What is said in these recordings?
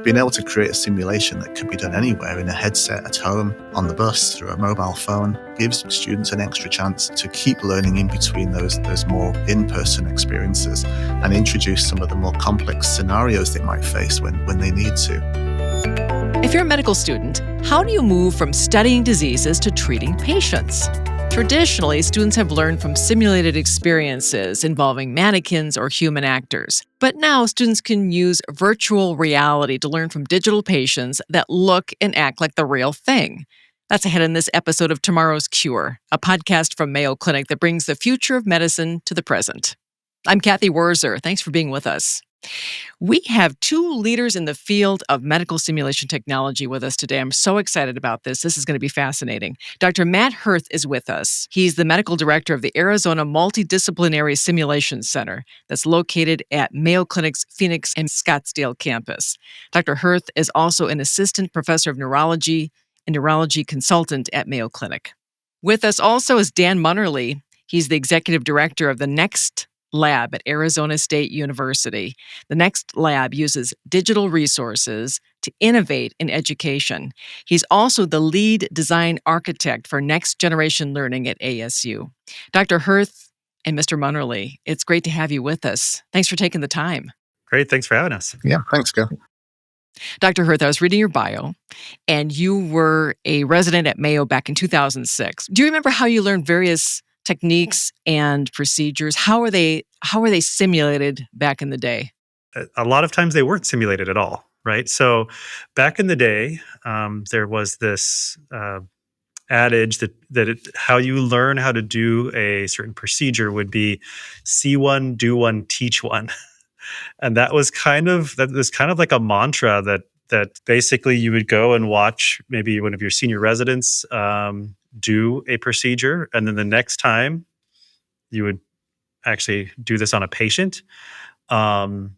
being able to create a simulation that could be done anywhere in a headset at home, on the bus, through a mobile phone, gives students an extra chance to keep learning in between those more in-person experiences and introduce some of the more complex scenarios they might face when they need to. If you're a medical student, how do you move from studying diseases to treating patients? Traditionally, students have learned from simulated experiences involving mannequins or human actors. But now students can use virtual reality to learn from digital patients that look and act like the real thing. That's ahead in this episode of Tomorrow's Cure, a podcast from Mayo Clinic that brings the future of medicine to the present. I'm Matthew Hoerth. Thanks for being with us. We have two leaders in the field of medical simulation technology with us today. I'm so excited about this. This is going to be fascinating. Dr. Matt Hoerth is with us. He's the medical director of the Arizona Multidisciplinary Simulation Center that's located at Mayo Clinic's Phoenix and Scottsdale campus. Dr. Hoerth is also an assistant professor of neurology and neurology consultant at Mayo Clinic. With us also is Dan Munnerley. He's the executive director of the Next Lab at Arizona State University. The Next Lab uses digital resources to innovate in education. He's also the lead design architect for next generation learning at ASU. Dr. Hoerth and Mr. Munnerley, it's great to have you with us. Thanks for taking the time. Great. Thanks for having us. Yeah, thanks, Gil. Dr. Hoerth, I was reading your bio, and you were a resident at Mayo back in 2006. Do you remember how you learned various techniques and procedures? How were they simulated back in the day? A lot of times they weren't simulated at all, right? So back in the day, there was this adage that how you learn how to do a certain procedure would be see one, do one, teach one. And that was kind of like a mantra that basically you would go and watch maybe one of your senior residents do a procedure, and then the next time you would actually do this on a patient, and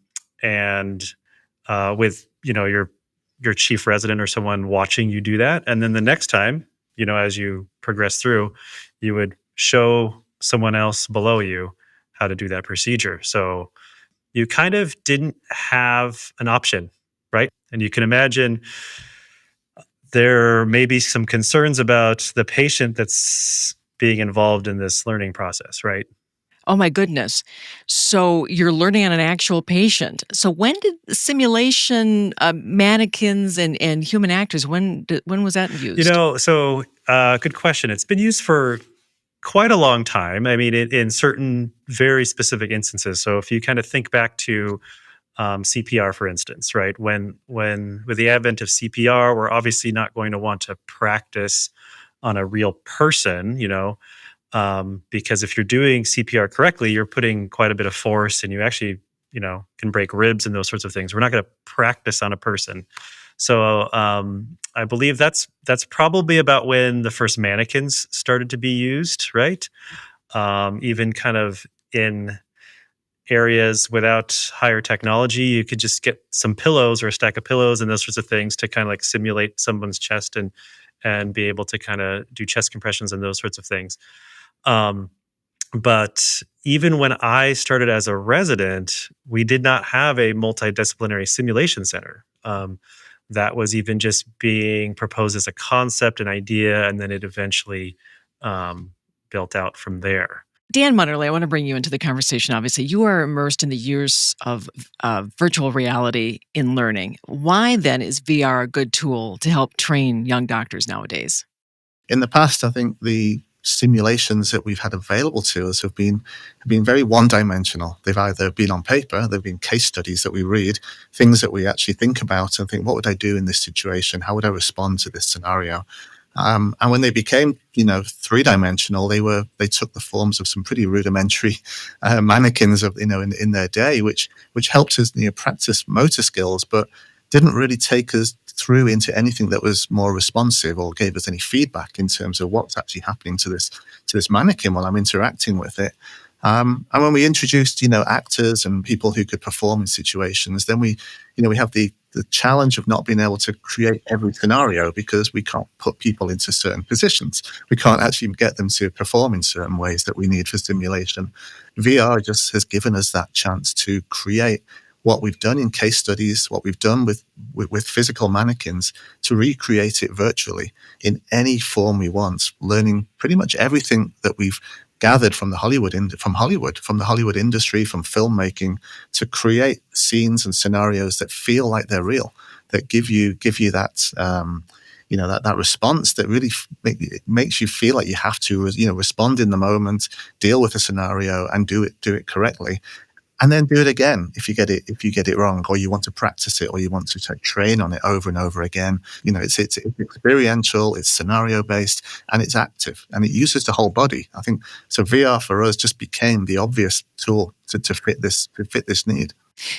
with your chief resident or someone watching you do that, and then the next time, as you progress through, you would show someone else below you how to do that procedure. So you kind of didn't have an option, right? And you can imagine there may be some concerns about the patient that's being involved in this learning process, right? Oh my goodness. So you're learning on an actual patient. So when did the simulation mannequins and human actors, when was that used? Good question. It's been used for quite a long time. I mean, in certain very specific instances. So if you kind of think back to CPR, for instance, right? When with the advent of CPR, we're obviously not going to want to practice on a real person, because if you're doing CPR correctly, you're putting quite a bit of force, and you actually, can break ribs and those sorts of things. We're not going to practice on a person. So I believe that's probably about when the first mannequins started to be used, right? Even kind of in areas without higher technology, you could just get some pillows or a stack of pillows and those sorts of things to kind of like simulate someone's chest and be able to kind of do chest compressions and those sorts of things. But even when I started as a resident, we did not have a multidisciplinary simulation center. That was even just being proposed as a concept, an idea, and then it eventually built out from there. Dan Munnerley, I want to bring you into the conversation. Obviously, you are immersed in the years of virtual reality in learning. Why then is VR a good tool to help train young doctors nowadays? In the past, I think the simulations that we've had available to us have been very one-dimensional. They've either been on paper, they've been case studies that we read, things that we actually think about and think, what would I do in this situation? How would I respond to this scenario? And when they became, three-dimensional, they took the forms of some pretty rudimentary mannequins in their day, which helped us practice motor skills, but didn't really take us through into anything that was more responsive or gave us any feedback in terms of what's actually happening to this mannequin while I'm interacting with it. And when we introduced, actors and people who could perform in situations, then we have the challenge of not being able to create every scenario because we can't put people into certain positions. We can't actually get them to perform in certain ways that we need for simulation. VR just has given us that chance to create what we've done in case studies, what we've done with physical mannequins to recreate it virtually in any form we want, learning pretty much everything that we've gathered from the Hollywood industry, from filmmaking, to create scenes and scenarios that feel like they're real, that give you that that response that really makes you feel like you have to respond in the moment, deal with a scenario, and do it correctly. And then do it again if you get it wrong, or you want to practice it, or you want to train on it over and over again. It's experiential, it's scenario based, and it's active, and it uses the whole body. I think so. VR for us just became the obvious tool to fit this need.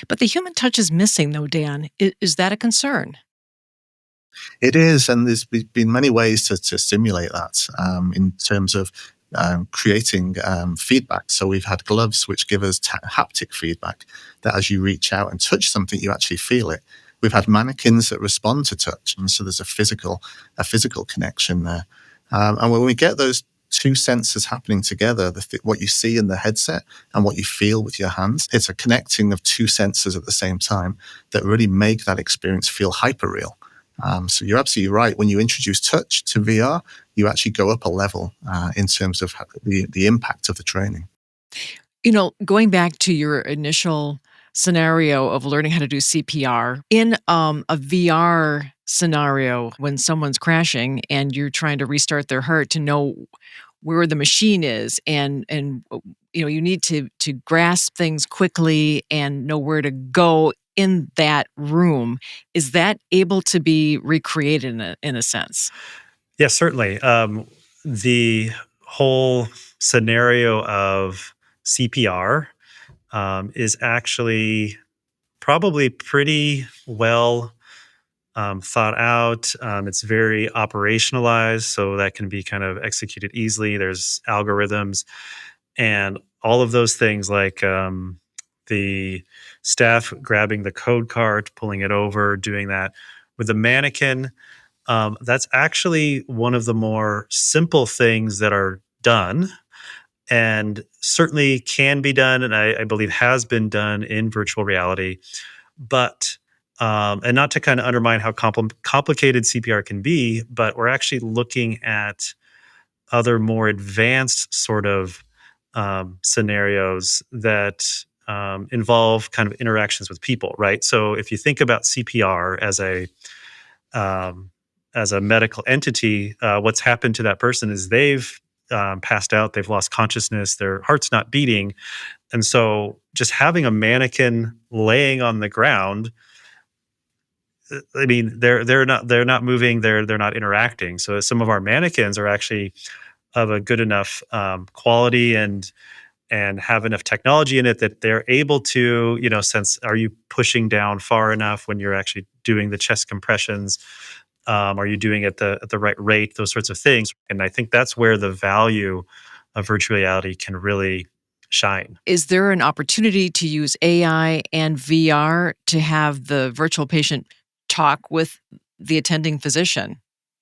But the human touch is missing, though, Dan. Is that a concern? It is, and there's been many ways to simulate that in terms of creating feedback. So we've had gloves which give us haptic feedback, that as you reach out and touch something, you actually feel it. We've had mannequins that respond to touch, and so there's a physical connection there. And when we get those two senses happening together, what you see in the headset and what you feel with your hands, it's a connecting of two senses at the same time that really make that experience feel hyperreal. So you're absolutely right. When you introduce touch to VR, you actually go up a level in terms of the impact of the training. Going back to your initial scenario of learning how to do CPR, in a VR scenario, when someone's crashing and you're trying to restart their heart to know where the machine is, and you need to grasp things quickly and know where to go in that room. Is that able to be recreated in a sense? Yes, certainly. The whole scenario of CPR is actually probably pretty well thought out. It's very operationalized, so that can be kind of executed easily. There's algorithms and all of those things, like the staff grabbing the code card, pulling it over, doing that. With the mannequin, that's actually one of the more simple things that are done, and certainly can be done, and I believe has been done in virtual reality. But and not to kind of undermine how complicated CPR can be, but we're actually looking at other more advanced sort of scenarios that involve kind of interactions with people, right? So if you think about CPR as a medical entity, what's happened to that person is they've passed out, they've lost consciousness, their heart's not beating, and so just having a mannequin laying on the ground, I mean, they're not moving, they're not interacting. So some of our mannequins are actually of a good enough quality and have enough technology in it that they're able to, sense, are you pushing down far enough when you're actually doing the chest compressions? Are you doing it at the right rate? Those sorts of things. And I think that's where the value of virtual reality can really shine. Is there an opportunity to use AI and VR to have the virtual patient talk with the attending physician,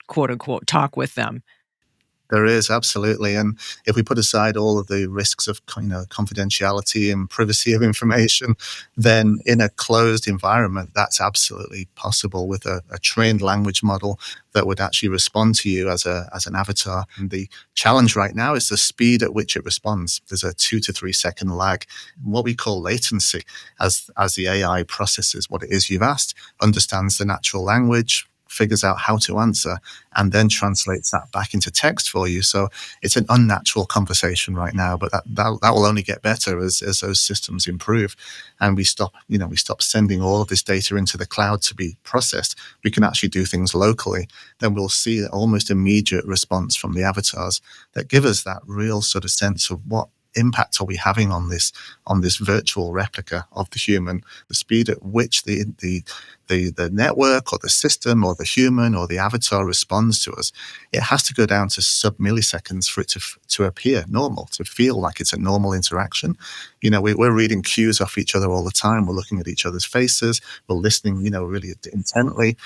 quote unquote, talk with them? There is, absolutely. And if we put aside all of the risks of confidentiality and privacy of information, then in a closed environment, that's absolutely possible with a trained language model that would actually respond to you as an avatar. And the challenge right now is the speed at which it responds. There's a 2 to 3 second lag, what we call latency, as the AI processes what it is you've asked, understands the natural language, figures out how to answer, and then translates that back into text for you. So it's an unnatural conversation right now, but that will only get better as those systems improve, and we stop sending all of this data into the cloud to be processed. We can actually do things locally. Then we'll see almost immediate response from the avatars that give us that real sort of sense of what impact are we having on this virtual replica of the human, the speed at which the network or the system or the human or the avatar responds to us. It has to go down to sub-milliseconds for it to appear normal, to feel like it's a normal interaction. We're reading cues off each other all the time. We're looking at each other's faces. We're listening, really intently.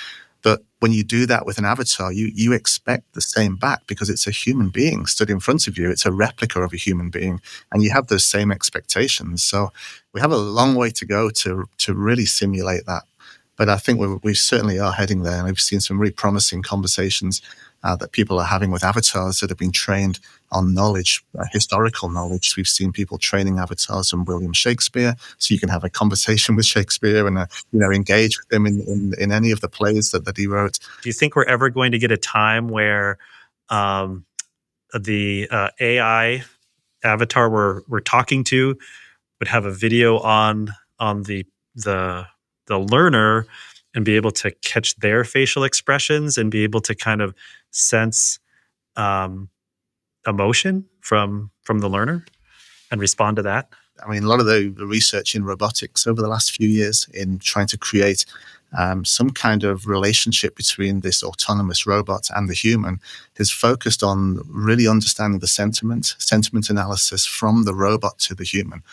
But when you do that with an avatar, you expect the same back because it's a human being stood in front of you. It's a replica of a human being, and you have those same expectations. So we have a long way to go to really simulate that. But I think we certainly are heading there, and we've seen some really promising conversations that people are having with avatars that have been trained on knowledge, historical knowledge. We've seen people training avatars on William Shakespeare, so you can have a conversation with Shakespeare and engage with him in any of the plays that he wrote. Do you think we're ever going to get a time where the AI avatar we're talking to would have a video on the learner and be able to catch their facial expressions and be able to kind of sense emotion from the learner and respond to that? I mean, a lot of the research in robotics over the last few years in trying to create some kind of relationship between this autonomous robot and the human has focused on really understanding the sentiment analysis from the robot to the human.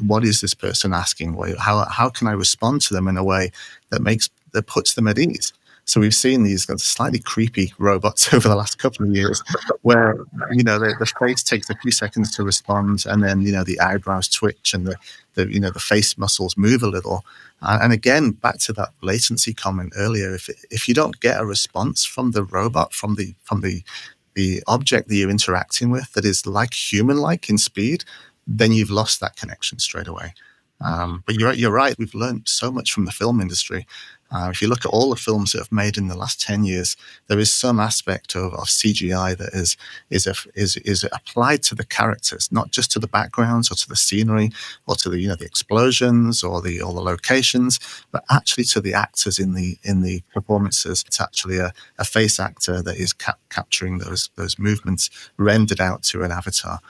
What is this person asking? How can I respond to them in a way that puts them at ease? So we've seen these slightly creepy robots over the last couple of years where, the face takes a few seconds to respond, and then, the eyebrows twitch and the face muscles move a little. And again, back to that latency comment earlier, if you don't get a response from the robot, from the object that you're interacting with that is like human-like in speed, then you've lost that connection straight away. But you're right. We've learned so much from the film industry. If you look at all the films that have made in the last 10 years, there is some aspect of CGI that is applied to the characters, not just to the backgrounds or to the scenery or to the explosions or the locations, but actually to the actors in the performances. It's actually a face actor that is capturing those movements rendered out to an avatar.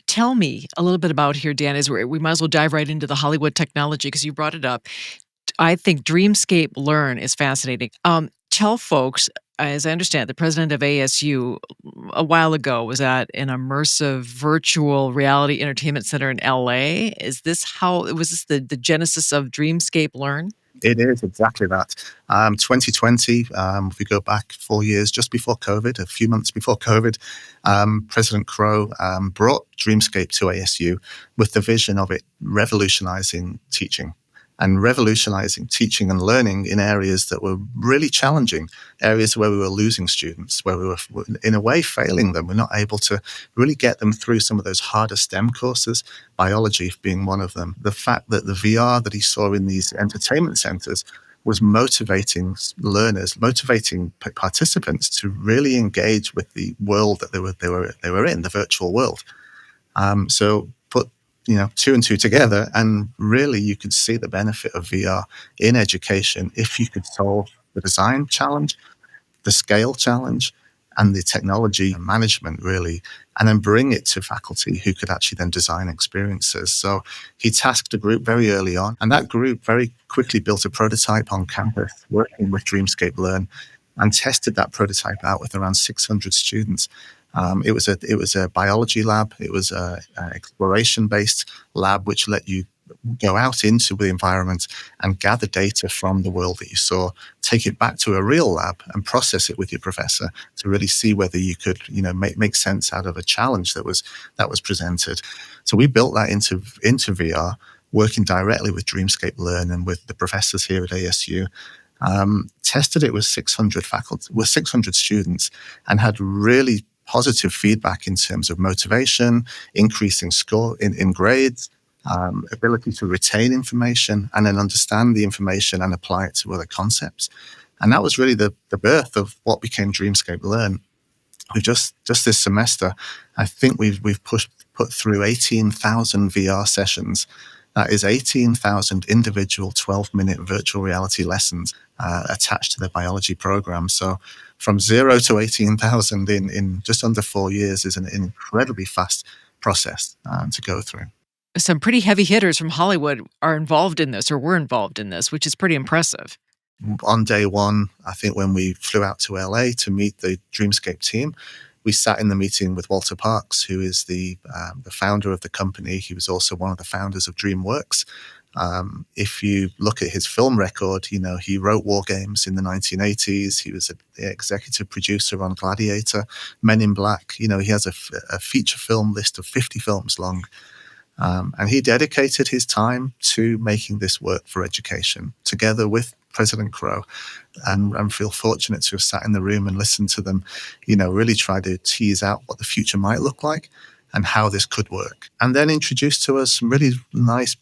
Tell me a little bit about here, Dan, as we might as well dive right into the Hollywood technology because you brought it up. I think Dreamscape Learn is fascinating. Tell folks, as I understand, the president of ASU a while ago was at an immersive virtual reality entertainment center in LA. Was this the genesis of Dreamscape Learn? It is exactly that. 2020, if we go back 4 years, just before COVID, a few months before COVID, President Crow brought Dreamscape to ASU with the vision of it revolutionizing teaching and revolutionizing teaching and learning in areas that were really challenging, areas where we were losing students, where we were, in a way, failing them. We're not able to really get them through some of those harder STEM courses, biology being one of them. The fact that the VR that he saw in these entertainment centers was motivating learners, motivating participants to really engage with the world that they were in, the virtual world. So put two and two together, and really you could see the benefit of VR in education if you could solve the design challenge, the scale challenge, and the technology management, really, and then bring it to faculty who could actually then design experiences. So he tasked a group very early on, and that group very quickly built a prototype on campus working with Dreamscape Learn and tested that prototype out with around 600 students. It was a biology lab. It was an exploration-based lab which let you go out into the environment and gather data from the world that you saw, take it back to a real lab and process it with your professor to really see whether you could, make sense out of a challenge that was presented. So we built that into VR, working directly with Dreamscape Learn and with the professors here at ASU. Tested it with 600 students, and had really positive feedback in terms of motivation, increasing score in grades, ability to retain information and then understand the information and apply it to other concepts. And that was really the birth of what became Dreamscape Learn. We've just this semester, I think we've put through 18,000 VR sessions. That is 18,000 individual 12-minute virtual reality lessons attached to the biology program. So from 0 to 18,000 in just under 4 years is an incredibly fast process to go through. Some pretty heavy hitters from Hollywood are involved in this or were involved in this, which is pretty impressive. On day one, I think when we flew out to LA to meet the Dreamscape team, we sat in the meeting with Walter Parks, who is the founder of the company. He was also one of the founders of DreamWorks. If you look at his film record, he wrote War Games in the 1980s. He was the executive producer on Gladiator, Men in Black. He has a feature film list of 50 films long. And he dedicated his time to making this work for education, together with President Crow, and feel fortunate to have sat in the room and listened to them, really try to tease out what the future might look like and how this could work. And then introduce to us some really nice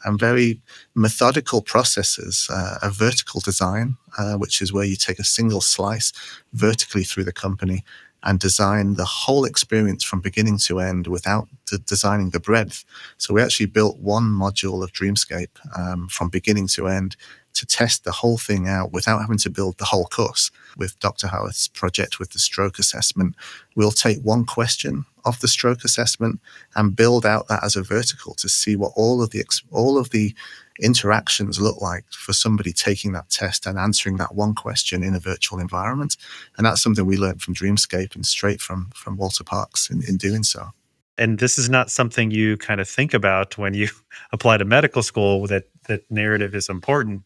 and very methodical processes of vertical design, which is where you take a single slice vertically through the company and design the whole experience from beginning to end without designing the breadth. So we actually built one module of Dreamscape from beginning to end to test the whole thing out without having to build the whole course. With Dr. Hoerth's project with the stroke assessment, we'll take one question of the stroke assessment and build out that as a vertical to see what all of the interactions look like for somebody taking that test and answering that one question in a virtual environment. And that's something we learned from Dreamscape and straight from Walter Parks in doing so. And this is not something you kind of think about when you apply to medical school, that narrative is important.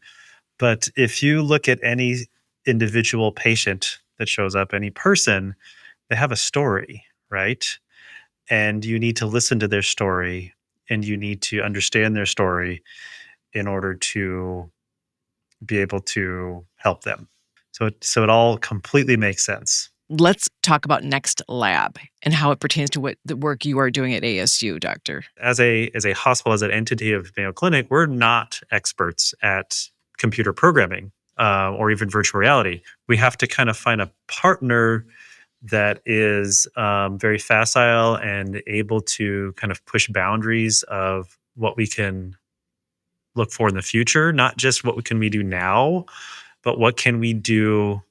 But if you look at any individual patient that shows up, any person, they have a story, right? And you need to listen to their story, and you need to understand their story in order to be able to help them. So it all completely makes sense. Let's talk about Next Lab and how it pertains to what the work you are doing at ASU, Doctor. As a hospital, as an entity of Mayo Clinic, we're not experts at computer programming or even virtual reality. We have to kind of find a partner that is very facile and able to kind of push boundaries of what we can look for in the future, not just what can we do now, but what can we do,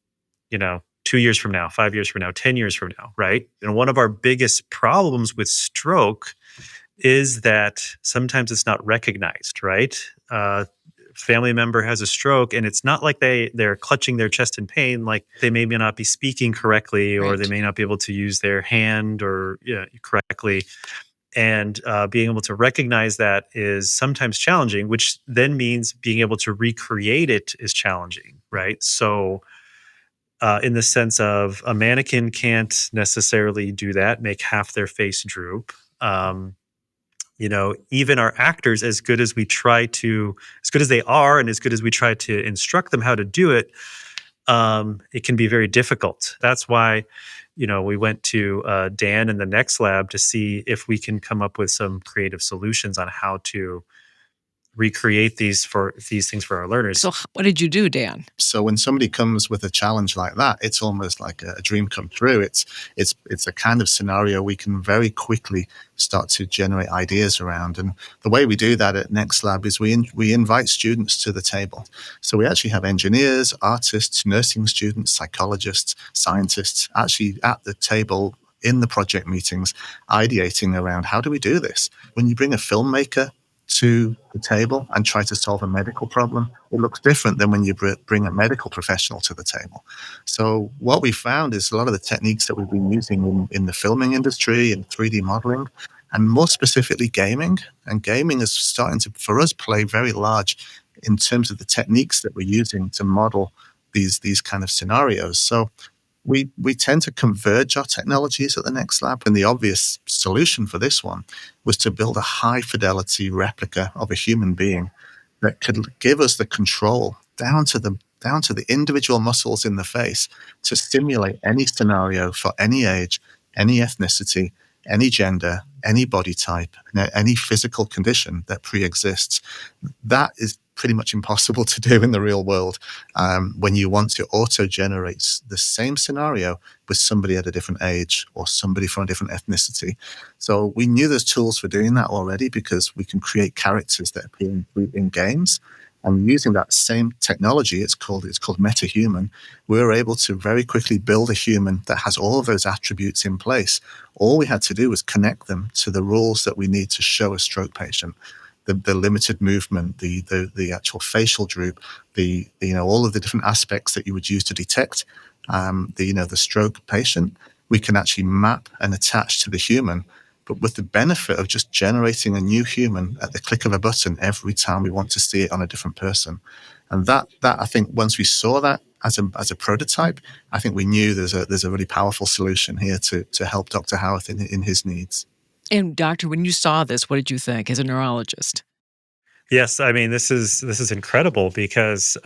2 years from now, 5 years from now, 10 years from now, right? And one of our biggest problems with stroke is that sometimes it's not recognized, right? Family member has a stroke, and it's not like they're clutching their chest in pain, like they may not be speaking correctly, or they may not be able to use their hand or correctly. And being able to recognize that is sometimes challenging, which then means being able to recreate it is challenging, right? So in the sense of a mannequin can't necessarily do that, make half their face droop. Even our actors, as good as they are, and as good as we try to instruct them how to do it, it can be very difficult. That's why, we went to Dan in the Next Lab to see if we can come up with some creative solutions on how to recreate these things for our learners. So what did you do, Dan? So when somebody comes with a challenge like that, it's almost like a dream come true. It's a kind of scenario we can very quickly start to generate ideas around. And the way we do that at Next Lab is we invite students to the table. So we actually have engineers, artists, nursing students, psychologists, scientists actually at the table in the project meetings, ideating around how do we do this? When you bring a filmmaker to the table and try to solve a medical problem, it looks different than when you bring a medical professional to the table. So what we found is a lot of the techniques that we've been using in the filming industry and 3D modeling, and more specifically gaming. And gaming is starting to, for us, play very large in terms of the techniques that we're using to model these kind of scenarios. So we tend to converge our technologies at the Next Lab, and the obvious solution for this one was to build a high-fidelity replica of a human being that could give us the control down to the individual muscles in the face to simulate any scenario for any age, any ethnicity, any gender, any body type, any physical condition that pre-exists. That is pretty much impossible to do in the real world when you want to auto-generate the same scenario with somebody at a different age or somebody from a different ethnicity. So we knew there's tools for doing that already because we can create characters that appear in games. And using that same technology, it's called MetaHuman, we're able to very quickly build a human that has all of those attributes in place. All we had to do was connect them to the rules that we need to show a stroke patient. The limited movement, the actual facial droop, all of the different aspects that you would use to detect the stroke patient, we can actually map and attach to the human but with the benefit of just generating a new human at the click of a button every time we want to see it on a different person. And that I think once we saw that as a prototype, I think we knew there's a really powerful solution here to help Dr. Hoerth in his needs. And doctor, when you saw this, what did you think as a neurologist? Yes, I mean this is incredible because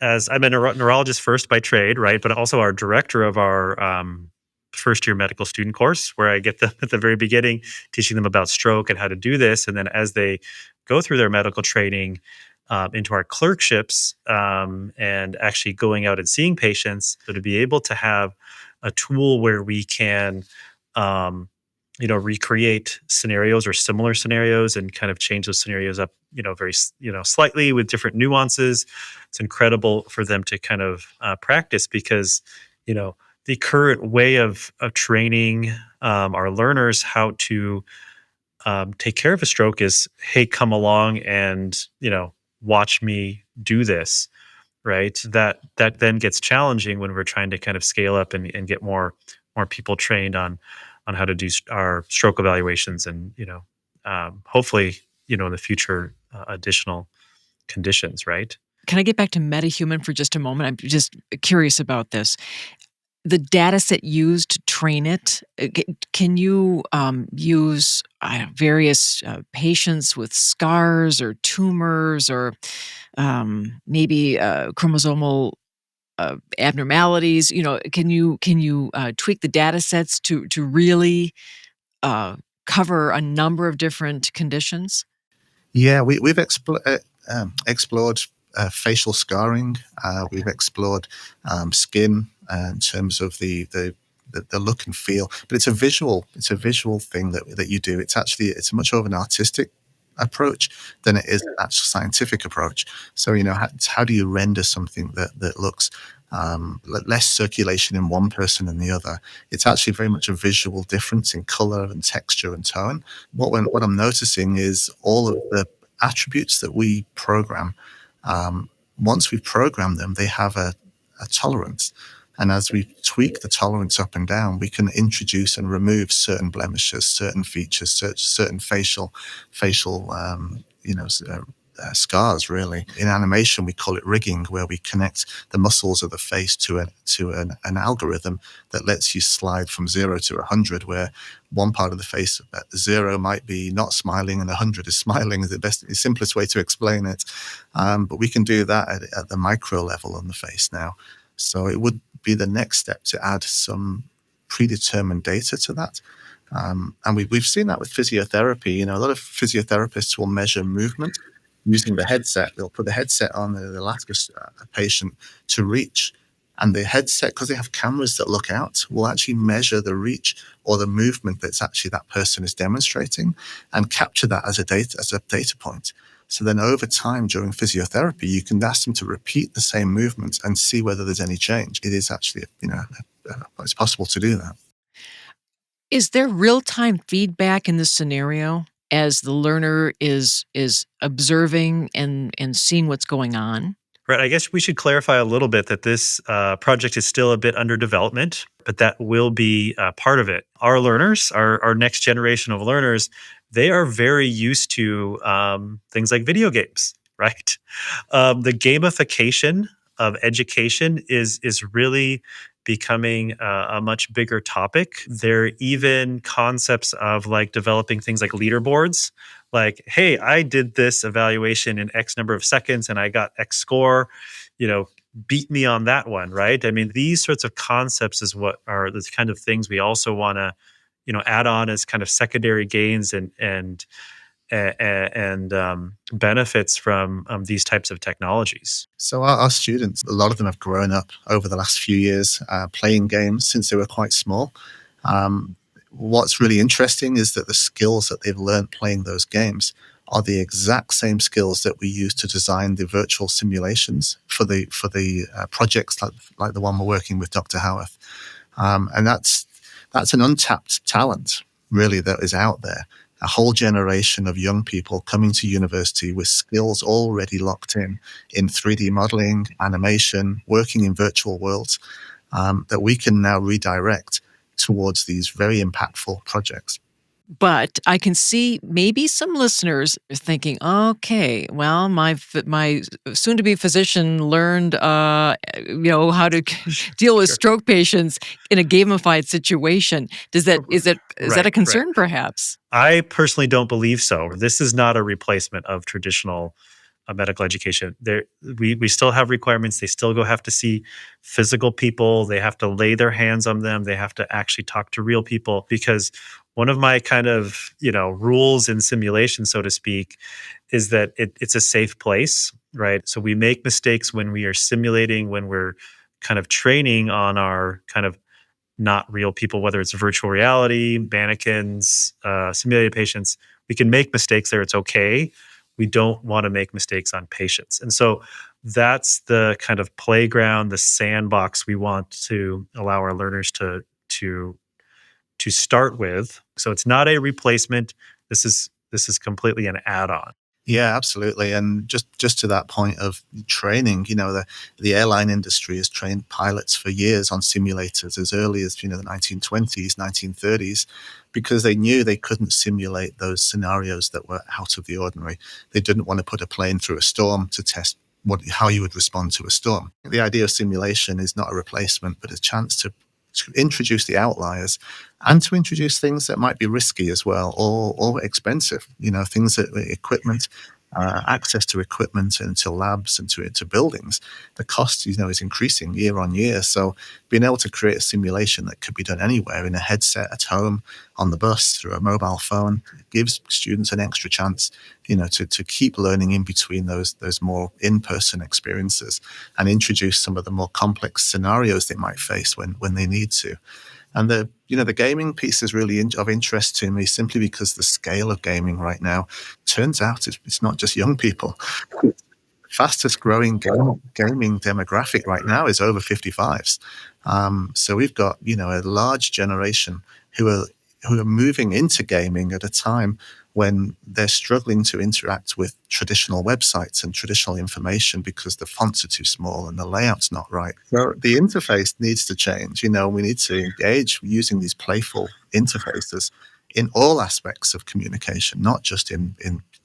as I'm a neurologist first by trade, right, but also our director of our first year medical student course, where I get them at the very beginning, teaching them about stroke and how to do this, and then as they go through their medical training into our clerkships and actually going out and seeing patients, so to be able to have a tool where we can recreate scenarios or similar scenarios and kind of change those scenarios up, very, slightly with different nuances. It's incredible for them to kind of practice because, the current way of training our learners how to take care of a stroke is, hey, come along and, watch me do this, right? That then gets challenging when we're trying to kind of scale up and get more people trained on how to do our stroke evaluations and, hopefully, in the future, additional conditions, right? Can I get back to MetaHuman for just a moment? I'm just curious about this. The data set used to train it, can you use various patients with scars or tumors or maybe chromosomal abnormalities? Can you tweak the data sets to really cover a number of different conditions? Yeah, we've explored facial scarring. We've explored skin in terms of the look and feel. But it's a visual thing that you do. It's much more of an artistic approach than it is an actual scientific approach. So how do you render something that looks less circulation in one person than the other? It's actually very much a visual difference in color and texture and tone. What I'm noticing is all of the attributes that we program, once we program them, they have a tolerance. And as we tweak the tolerance up and down, we can introduce and remove certain blemishes, certain features, certain facial scars, really. In animation, we call it rigging, where we connect the muscles of the face to an algorithm that lets you slide from 0 to 100, where one part of the face at 0 might be not smiling and 100 is smiling, is the simplest way to explain it. But we can do that at the micro level on the face now. So it would be the next step to add some predetermined data to that. And we've seen that with physiotherapy. A lot of physiotherapists will measure movement using the headset. They'll put the headset on, they'll ask a patient to reach. And the headset, because they have cameras that look out, will actually measure the reach or the movement that's actually that person is demonstrating and capture that as a data point. So then over time during physiotherapy, you can ask them to repeat the same movements and see whether there's any change. It is actually, it's possible to do that. Is there real-time feedback in this scenario as the learner is observing and seeing what's going on? Right. I guess we should clarify a little bit that this project is still a bit under development, but that will be part of it. Our learners, our next generation of learners, they are very used to things like video games, right? The gamification of education is really becoming a much bigger topic. There are even concepts of like developing things like leaderboards, like, hey, I did this evaluation in X number of seconds and I got X score, beat me on that one, right? I mean, these sorts of concepts is what are the kind of things we also want to, add on as kind of secondary gains and benefits from these types of technologies. So our students, a lot of them have grown up over the last few years playing games since they were quite small. What's really interesting is that the skills that they've learned playing those games are the exact same skills that we use to design the virtual simulations for the projects like the one we're working with Dr. Hoerth. And that's an untapped talent, really, that is out there. A whole generation of young people coming to university with skills already locked in 3D modeling, animation, working in virtual worlds, that we can now redirect towards these very impactful projects. But I can see maybe some listeners are thinking, okay, well, my soon-to-be physician learned, how to deal with Sure. stroke patients in a gamified situation. Is that a Right. concern, perhaps? I personally don't believe so. This is not a replacement of traditional medical education. We still have requirements. They still have to see physical people. They have to lay their hands on them. They have to actually talk to real people. Because one of my kind of rules in simulation, so to speak, is that it's a safe place, right? So we make mistakes when we are simulating, when we're kind of training on our kind of not real people, whether it's virtual reality, mannequins, simulated patients. We can make mistakes there. It's okay. We don't want to make mistakes on patients. And so that's the kind of playground, the sandbox we want to allow our learners to start with. So it's not a replacement. This is completely an add-on. Yeah, absolutely. And just to that point of training, the airline industry has trained pilots for years on simulators as early as, the 1920s, 1930s, because they knew they couldn't simulate those scenarios that were out of the ordinary. They didn't want to put a plane through a storm to test how you would respond to a storm. The idea of simulation is not a replacement, but a chance to introduce the outliers and to introduce things that might be risky as well, or expensive, things that equipment, access to equipment and to labs and to buildings. The cost, is increasing year on year. So being able to create a simulation that could be done anywhere in a headset at home, on the bus, through a mobile phone, gives students an extra chance, to keep learning in between those more in-person experiences and introduce some of the more complex scenarios they might face when they need to. And the gaming piece is really of interest to me simply because the scale of gaming right now turns out it's not just young people. Fastest growing gaming demographic right now is over 55s. So we've got, a large generation who are moving into gaming at a time when they're struggling to interact with traditional websites and traditional information because the fonts are too small and the layout's not right. So the interface needs to change. We need to engage using these playful interfaces in all aspects of communication, not just in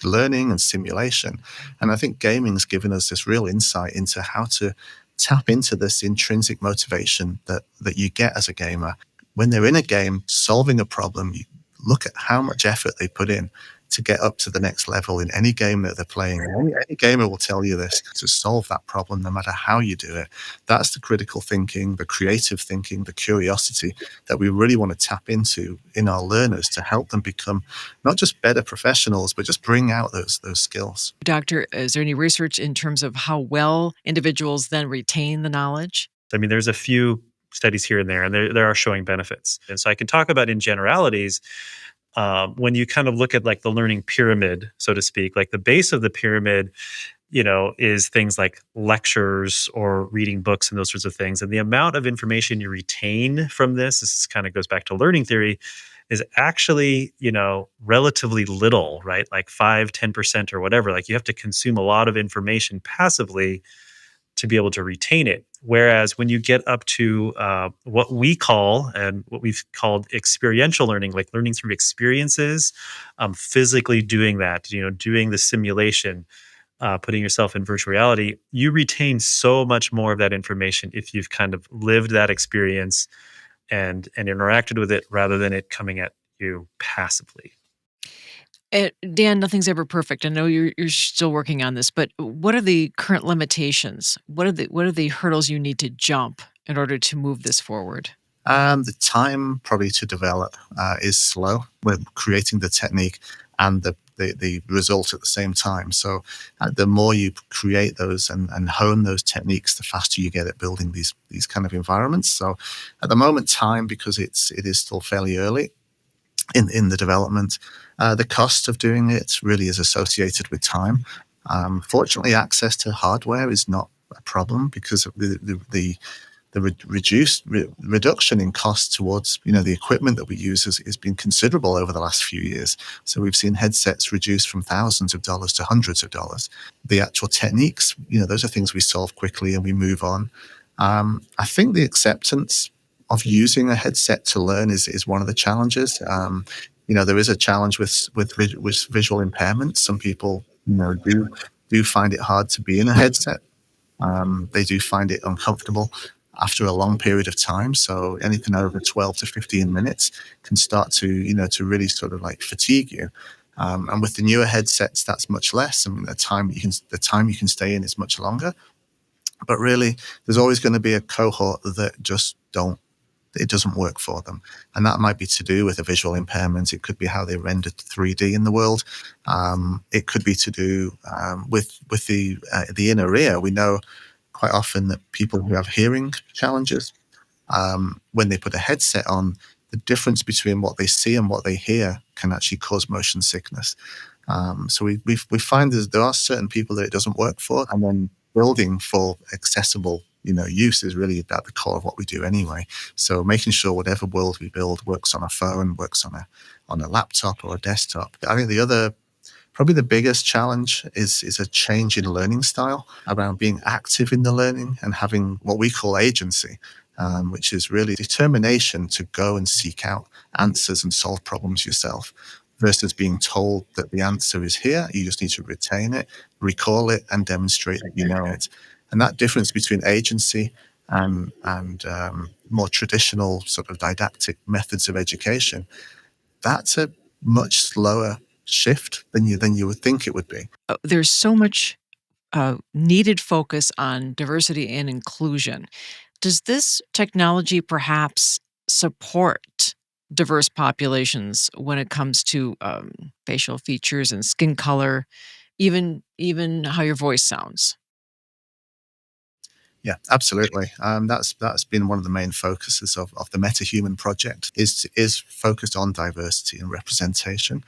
learning and simulation. And I think gaming's given us this real insight into how to tap into this intrinsic motivation that you get as a gamer. When they're in a game solving a problem, you look at how much effort they put in to get up to the next level in any game that they're playing. Any gamer will tell you this, to solve that problem, no matter how you do it. That's the critical thinking, the creative thinking, the curiosity that we really want to tap into in our learners to help them become not just better professionals, but just bring out those skills. Doctor, is there any research in terms of how well individuals then retain the knowledge? I mean, there's a few studies here and there, and they are showing benefits. And so I can talk about in generalities. When you kind of look at like the learning pyramid, so to speak, like the base of the pyramid, is things like lectures or reading books and those sorts of things. And the amount of information you retain from this kind of goes back to learning theory, is actually, relatively little, right? Like 5-10% or whatever. Like you have to consume a lot of information passively to be able to retain it. Whereas when you get up to what we call and what we've called experiential learning, like learning through experiences, physically doing that, doing the simulation, putting yourself in virtual reality, you retain so much more of that information if you've kind of lived that experience and interacted with it rather than it coming at you passively. Dan, nothing's ever perfect. I know you're still working on this, but what are the current limitations? What are the hurdles you need to jump in order to move this forward? The time probably to develop is slow. We're creating the technique and the result at the same time. So the more you create those and hone those techniques, the faster you get at building these kind of environments. So at the moment, time, because it is still fairly early in the development, the cost of doing it really is associated with time. Fortunately, access to hardware is not a problem because of the reduction in cost towards the equipment that we use has been considerable over the last few years. So we've seen headsets reduce from thousands of dollars to hundreds of dollars. The actual techniques, those are things we solve quickly and we move on. I think the acceptance of using a headset to learn is one of the challenges. There is a challenge with visual impairment. Some people, do find it hard to be in a headset. They do find it uncomfortable after a long period of time. So anything over 12 to 15 minutes can start to really sort of like fatigue you. And with the newer headsets, that's much less. I mean, the time you can stay in is much longer. But really, there's always going to be a cohort that just don't. It doesn't work for them, and that might be to do with a visual impairment. It could be how they rendered 3D in the world. It could be to do with the inner ear. We know quite often that people who have hearing challenges, when they put a headset on, the difference between what they see and what they hear can actually cause motion sickness. So we find that there are certain people that it doesn't work for, and then building for accessible use is really at the core of what we do anyway. So making sure whatever world we build works on a phone, works on a laptop or a desktop. I think probably the biggest challenge is a change in learning style around being active in the learning and having what we call agency, which is really determination to go and seek out answers and solve problems yourself, versus being told that the answer is here. You just need to retain it, recall it, and demonstrate that you know it. And that difference between agency and more traditional sort of didactic methods of education, that's a much slower shift than you would think it would be. There's so much needed focus on diversity and inclusion. Does this technology perhaps support diverse populations when it comes to facial features and skin color, even how your voice sounds? Yeah, absolutely. That's been one of the main focuses of the MetaHuman project is focused on diversity and representation.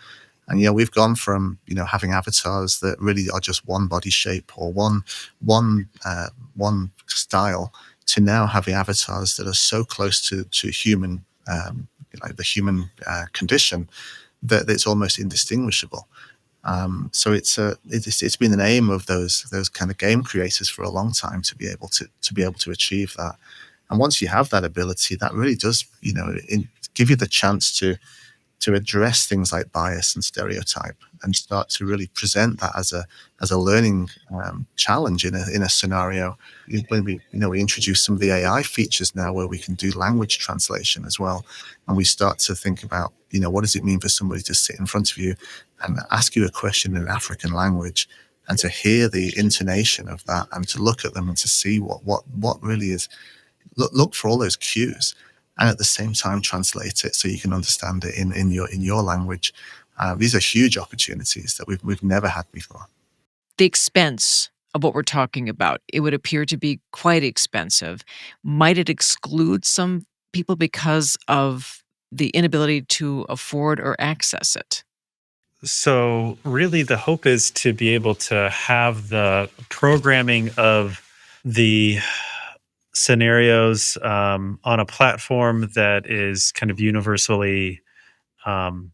And we've gone from having avatars that really are just one body shape or one style, to now having avatars that are so close to human, like the human condition, that it's almost indistinguishable. So it's been an aim of those kind of game creators for a long time to be able to achieve that. And once you have that ability, that really does give you the chance to address things like bias and stereotype, and start to really present that as a learning challenge in a scenario. When we introduce some of the AI features now, where we can do language translation as well, and we start to think about what does it mean for somebody to sit in front of you and ask you a question in an African language, and to hear the intonation of that, and to look at them and to see what really is. Look for all those cues, and at the same time translate it so you can understand it in your language. These are huge opportunities that we've never had before. The expense of what we're talking about, it would appear to be quite expensive. Might it exclude some people because of the inability to afford or access it? So, really, the hope is to be able to have the programming of the scenarios on a platform that is kind of universally um,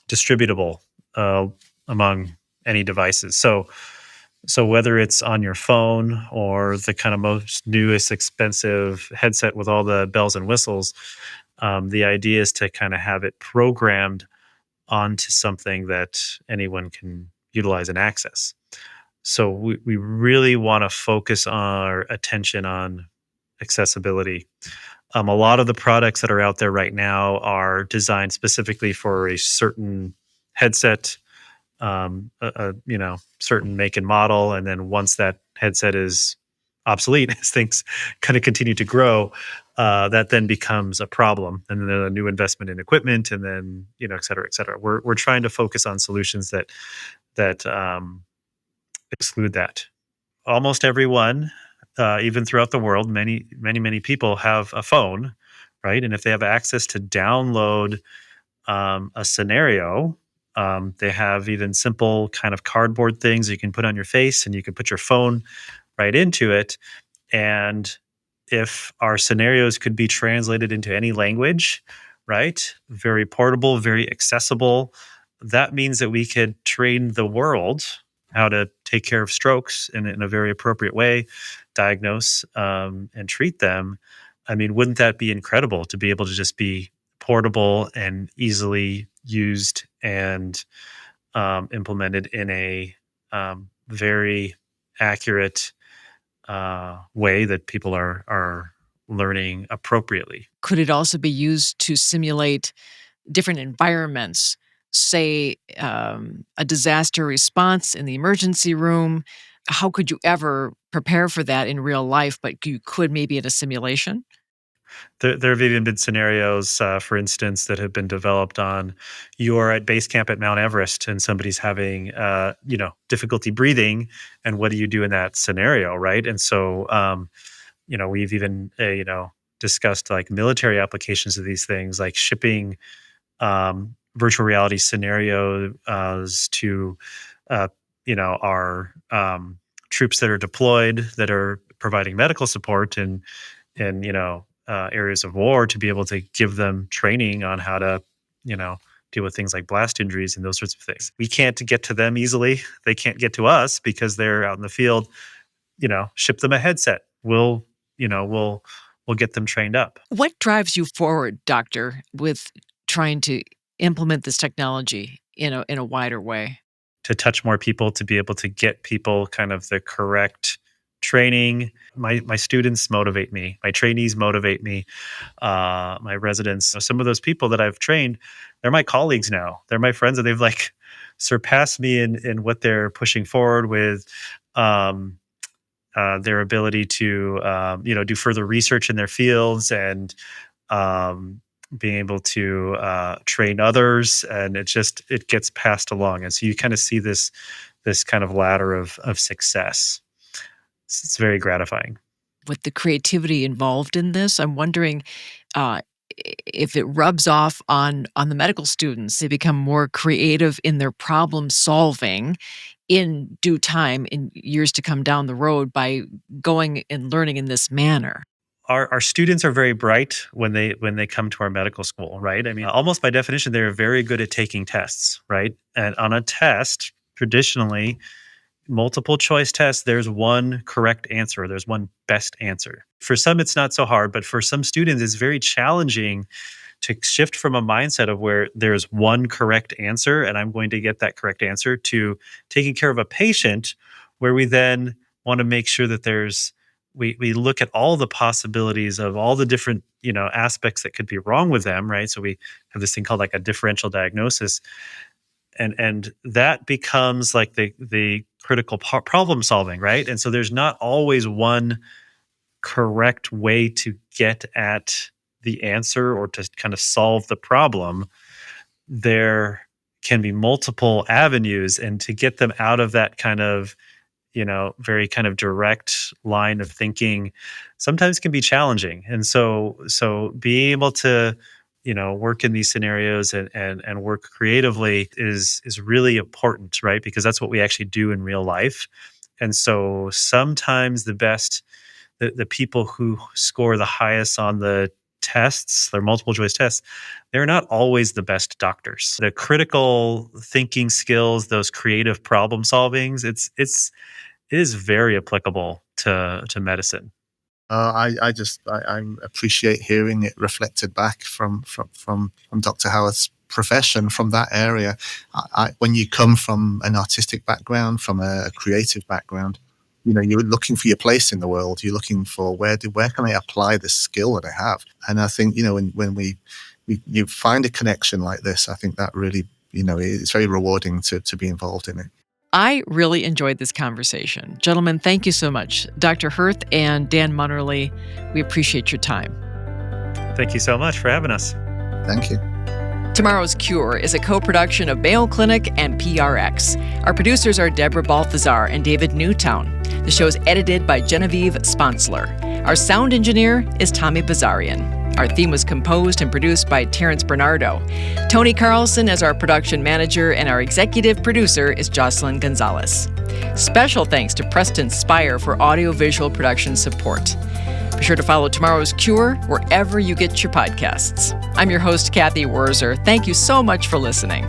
distributable uh, among any devices. So whether it's on your phone or the kind of most newest expensive headset with all the bells and whistles, the idea is to kind of have it programmed onto something that anyone can utilize and access. So we really want to focus our attention on accessibility. A lot of the products that are out there right now are designed specifically for a certain headset, certain make and model, and then once that headset is obsolete, as things kind of continue to grow, that then becomes a problem, and then a new investment in equipment, and then et cetera, et cetera. We're trying to focus on solutions that exclude that. Almost everyone, even throughout the world, many people have a phone, right? And if they have access to download a scenario, they have even simple kind of cardboard things you can put on your face, and you can put your phone right into it. And if our scenarios could be translated into any language, right? Very portable, very accessible. That means that we could train the world how to take care of strokes in a very appropriate way, diagnose and treat them. I mean, wouldn't that be incredible to be able to just be portable and easily used and implemented in a very accurate way that people are learning appropriately. Could it also be used to simulate different environments, say a disaster response in the emergency room? How could you ever prepare for that in real life, but you could maybe in a simulation? There have even been scenarios, for instance, that have been developed on you're at base camp at Mount Everest and somebody's having, difficulty breathing, and what do you do in that scenario, right? And so, we've even, discussed like military applications of these things, like shipping virtual reality scenarios to, our troops that are deployed that are providing medical support and areas of war to be able to give them training on how to, deal with things like blast injuries and those sorts of things. We can't get to them easily. They can't get to us because they're out in the field. Ship them a headset. We'll get them trained up. What drives you forward, Doctor, with trying to implement this technology in a wider way? To touch more people, to be able to get people kind of the correct training. My students motivate me. My trainees motivate me. My residents. Some of those people that I've trained, they're my colleagues now. They're my friends, and they've like surpassed me in what they're pushing forward with. Their ability to do further research in their fields and being able to train others, and it gets passed along, and so you kind of see this kind of ladder of success. It's very gratifying. With the creativity involved in this, I'm wondering if it rubs off on the medical students. They become more creative in their problem solving in due time, in years to come down the road, by going and learning in this manner. Our students are very bright when they come to our medical school, right? I mean, almost by definition, they're very good at taking tests, right? And on a test, traditionally, multiple choice tests, there's one correct answer, there's one best answer. For some, it's not so hard, but for some students, it's very challenging to shift from a mindset of where there's one correct answer and I'm going to get that correct answer to taking care of a patient, where we then want to make sure that we look at all the possibilities of all the different, aspects that could be wrong with them, right? So we have this thing called like a differential diagnosis. And that becomes like the critical problem solving, right? And so there's not always one correct way to get at the answer or to kind of solve the problem. There can be multiple avenues, and to get them out of that kind of, very kind of direct line of thinking sometimes can be challenging. And so being able to, work in these scenarios and work creatively is really important, right? Because that's what we actually do in real life. And so sometimes the people who score the highest on the tests, their multiple choice tests, they're not always the best doctors. The critical thinking skills, those creative problem solvings, it is very applicable to medicine. I appreciate hearing it reflected back from Dr. Hoerth's profession, from that area. When you come from an artistic background, from a creative background, you're looking for your place in the world. You're looking for where can I apply this skill that I have? And I think, when you find a connection like this, I think that really, it's very rewarding to be involved in it. I really enjoyed this conversation. Gentlemen, thank you so much. Dr. Hoerth and Dan Munnerley, we appreciate your time. Thank you so much for having us. Thank you. Tomorrow's Cure is a co-production of Mayo Clinic and PRX. Our producers are Deborah Balthazar and David Newtown. The show is edited by Genevieve Sponsler. Our sound engineer is Tommy Bazarian. Our theme was composed and produced by Terrence Bernardo. Tony Carlson is our production manager, and our executive producer is Jocelyn Gonzalez. Special thanks to Preston Spire for audiovisual production support. Be sure to follow Tomorrow's Cure wherever you get your podcasts. I'm your host, Kathy Wurzer. Thank you so much for listening.